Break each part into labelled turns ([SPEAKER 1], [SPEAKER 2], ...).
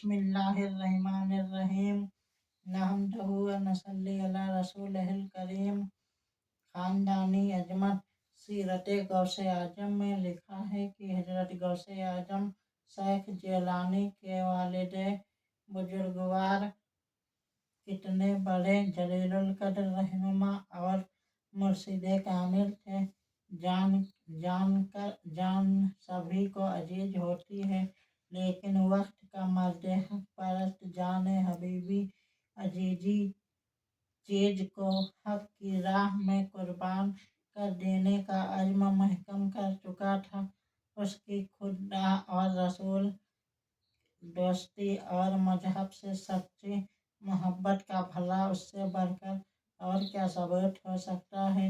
[SPEAKER 1] बिस्मिल्लाहिर्रहमानिर्रहीम नहमदुहु व नसल्ली अला रसूलिहिल करीम। खानदानी अजमत। सीरत गौसे आजम में लिखा है कि हजरत गौसे आजम शेख जिलानी के वालिद बुजुर्गवार कितने बड़े जलीलुल कद्र रहनुमा और मुर्शिद कामिल थे। जान सभी को अजीज होती है, लेकिन वक्त का मर्द हक परस्त जान हबीबी अजीजी चीज को हक की राह में कुर्बान कर देने का अज़्म महकम कर चुका था। उसकी खुदा और रसूल दोस्ती और मजहब से सच्ची मोहब्बत का भला उससे बढ़कर और क्या सबूत हो सकता है।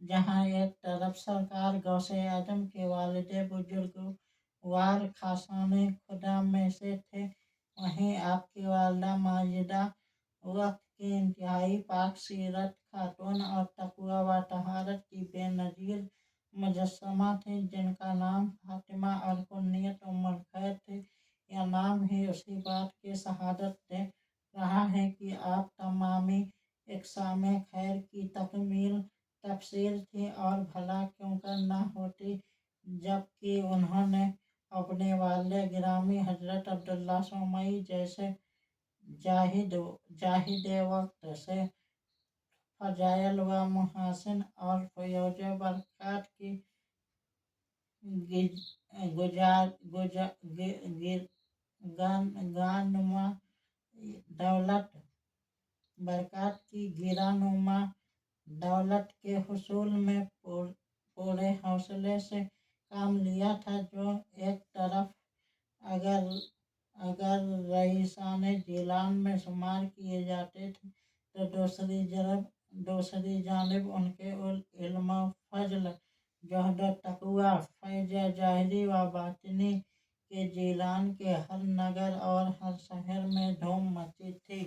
[SPEAKER 1] जहाँ एक तरफ सरकार गौसे आजम के वालिद बुजुर्गवार खासाने खुदा में से थे, वहीं आपकी वालिदा माजिदा वक्त की इंतहाई पाक सीरत खातून और तकवा व तहारत की बेनज़ीर मुजस्समा थी, जिनका नाम फातिमा और कुन्नियत उम्मुल खैर थी। यह नाम ही उसी बात की शहादत दे रहा है कि आप तमामी इक़साम खैर की तकमील तफसीर थी और भला क्यों कर न होती, जबकि उन्होंने अपने वालिद गिरामी हजरत अब्दुल्ला सोमई जैसे जाहिद वक्त से फ़ज़ाइल व महासिन और फ़यज़ बरक़ात की गिरानुमा दौलत के हुसूल में पूरे हौसले से काम लिया था। जो एक तरफ अगर रईसाने जिलान में शुमार किए जाते थे, तो दूसरी जानिब उनके इल्म फज़्ल, ज़ुहद तक़वा, फ़ैज़ ज़ाहिरी व बातिनी के जिलान के हर नगर और हर शहर में धूम मची थी।